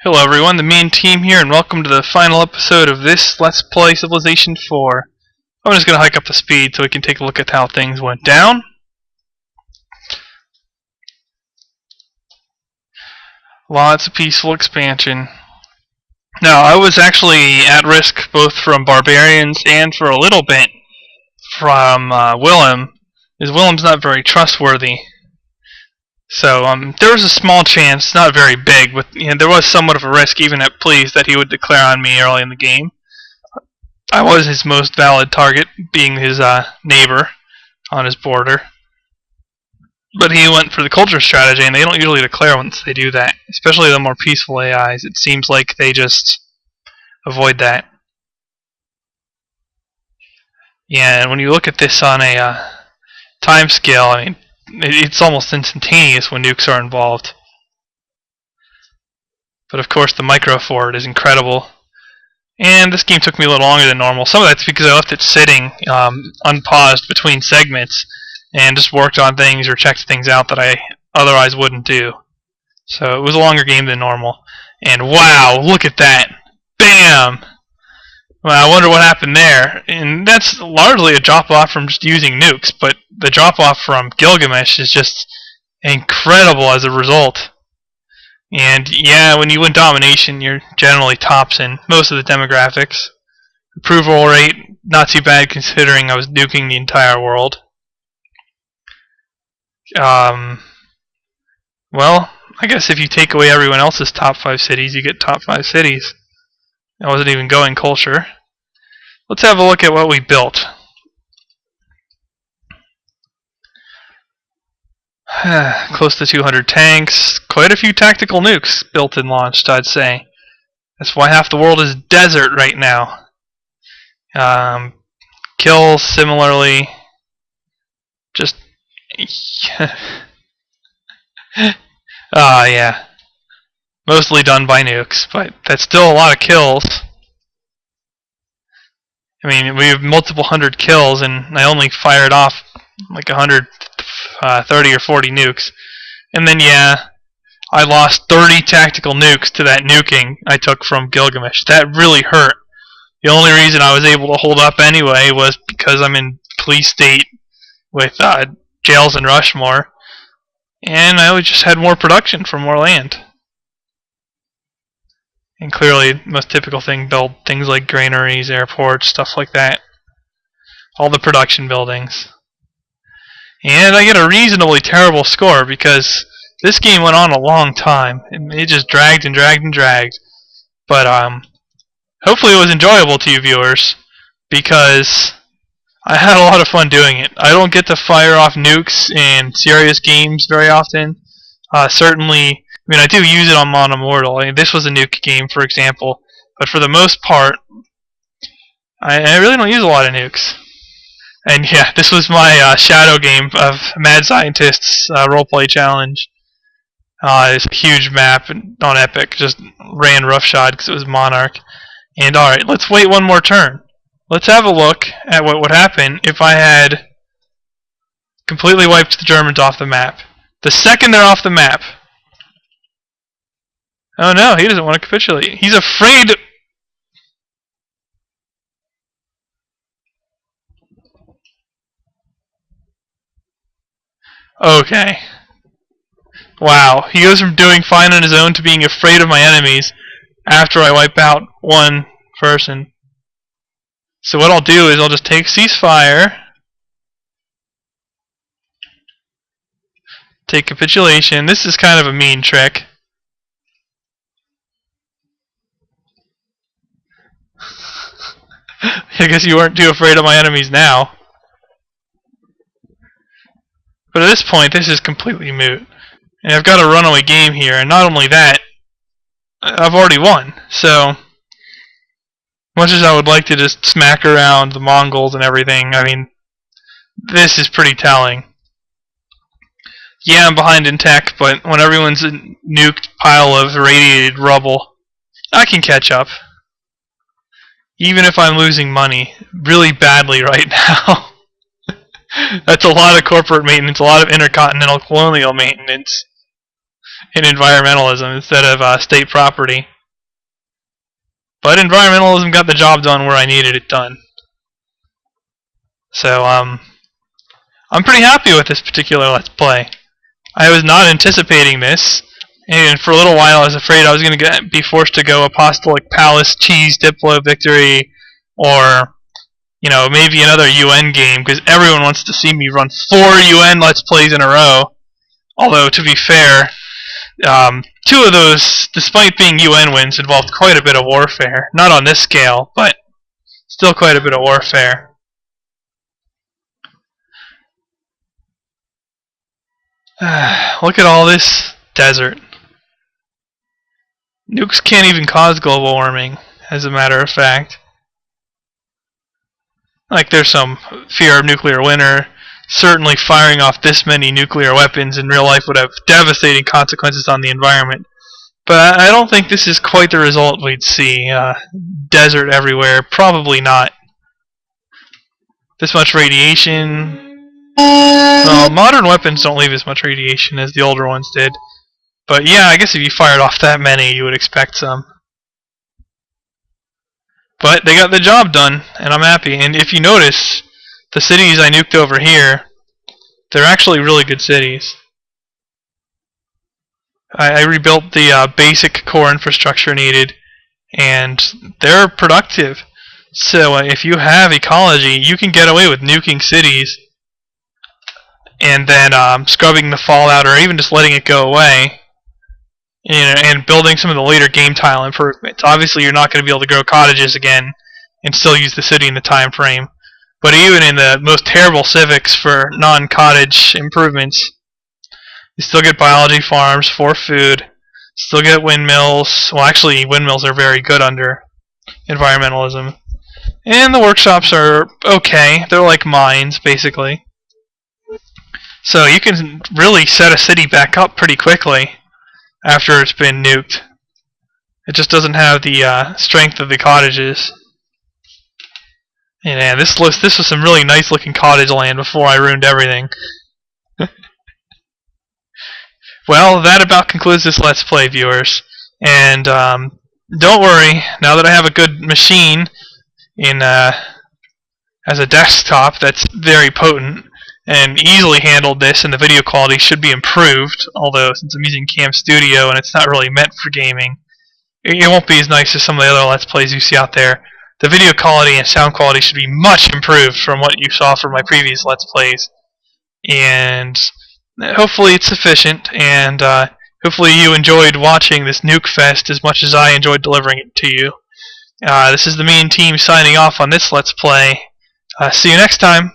Hello everyone, the main team here, and welcome to the final episode of this Let's Play Civilization 4. I'm just going to hike up the speed so we can take a look at how things went down. Lots of peaceful expansion. Now, I was actually at risk both from barbarians and for a little bit from Willem, as Willem's not very trustworthy. So there was a small chance, not very big, but there was somewhat of a risk even at Please that he would declare on me early in the game. I was his most valid target, being his neighbor on his border. But he went for the culture strategy, and they don't usually declare once they do that, especially the more peaceful AIs. It seems like they just avoid that. Yeah, and when you look at this on a time scale, I mean, it's almost instantaneous when nukes are involved. But of course the micro forward is incredible. And this game took me a little longer than normal. Some of that's because I left it sitting unpaused between segments and just worked on things or checked things out that I otherwise wouldn't do. So it was a longer game than normal. And wow, look at that. Bam! Well, I wonder what happened there. And that's largely a drop-off from just using nukes, but the drop-off from Gilgamesh is just incredible as a result. And yeah, when you win domination, you're generally tops in most of the demographics. Approval rate, not too bad considering I was nuking the entire world. Well, I guess if you take away everyone else's top 5 cities, you get top 5 cities. I wasn't even going culture. Let's have a look at what we built. Close to 200 tanks, quite a few tactical nukes built and launched, I'd say. That's why half the world is desert right now. Kills, similarly, just... yeah. Mostly done by nukes, but that's still a lot of kills. I mean, we have multiple hundred kills, and I only fired off like 130 or 40 nukes. And then, yeah, I lost 30 tactical nukes to that nuking I took from Gilgamesh. That really hurt. The only reason I was able to hold up anyway was because I'm in police state with jails in Rushmore, and I just had more production for more land. And clearly, the most typical thing, build things like granaries, airports, stuff like that. All the production buildings. And I get a reasonably terrible score because this game went on a long time. It just dragged and dragged and dragged. But hopefully it was enjoyable to you viewers because I had a lot of fun doing it. I don't get to fire off nukes in serious games very often. Certainly... I mean, I do use it on Mon Immortal. I mean, this was a nuke game, for example. But for the most part, I really don't use a lot of nukes. And yeah, this was my shadow game of Mad Scientist's roleplay challenge. It's a huge map on Epic. Just ran roughshod because it was Monarch. And alright, let's wait one more turn. Let's have a look at what would happen if I had completely wiped the Germans off the map. The second they're off the map... Oh no, he doesn't want to capitulate. He's afraid. Okay. Wow, he goes from doing fine on his own to being afraid of my enemies after I wipe out one person. So what I'll do is I'll just take ceasefire, take capitulation. This is kind of a mean trick. I guess you weren't too afraid of my enemies now. But at this point, this is completely moot. And I've got a runaway game here, and not only that, I've already won. So, much as I would like to just smack around the Mongols and everything, I mean, this is pretty telling. Yeah, I'm behind in tech, but when everyone's a nuked pile of irradiated rubble, I can catch up. Even if I'm losing money really badly right now. That's a lot of corporate maintenance, a lot of intercontinental colonial maintenance in environmentalism instead of state property. But environmentalism got the job done where I needed it done. So, I'm pretty happy with this particular Let's Play. I was not anticipating this, and for a little while I was afraid I was going to be forced to go Apostolic Palace, Cheese, Diplo, Victory, or, maybe another UN game, because everyone wants to see me run 4 UN Let's Plays in a row. Although, to be fair, 2 of those, despite being UN wins, involved quite a bit of warfare. Not on this scale, but still quite a bit of warfare. Look at all this desert. Nukes can't even cause global warming, as a matter of fact. Like, there's some fear of nuclear winter. Certainly firing off this many nuclear weapons in real life would have devastating consequences on the environment. But I don't think this is quite the result we'd see. Desert everywhere, probably not. This much radiation. Well, modern weapons don't leave as much radiation as the older ones did. But yeah, I guess if you fired off that many, you would expect some. But they got the job done, and I'm happy. And if you notice, the cities I nuked over here, they're actually really good cities. I rebuilt the basic core infrastructure needed, and they're productive. So if you have ecology, you can get away with nuking cities and then scrubbing the fallout, or even just letting it go away, and building some of the later game tile improvements. Obviously, you're not going to be able to grow cottages again and still use the city in the time frame. But even in the most terrible civics for non-cottage improvements, you still get biology farms for food, still get windmills. Well, actually, windmills are very good under environmentalism. And the workshops are okay. They're like mines, basically. So you can really set a city back up pretty quickly after it's been nuked. It just doesn't have the strength of the cottages. And this was some really nice looking cottage land before I ruined everything. Well, that about concludes this Let's Play, viewers. And don't worry, now that I have a good machine as a desktop that's very potent and easily handled this, and the video quality should be improved, although since I'm using Cam Studio and it's not really meant for gaming, it won't be as nice as some of the other Let's Plays you see out there. The video quality and sound quality should be much improved from what you saw from my previous Let's Plays. And hopefully it's sufficient, and hopefully you enjoyed watching this Nuke Fest as much as I enjoyed delivering it to you. This is the main team signing off on this Let's Play. See you next time.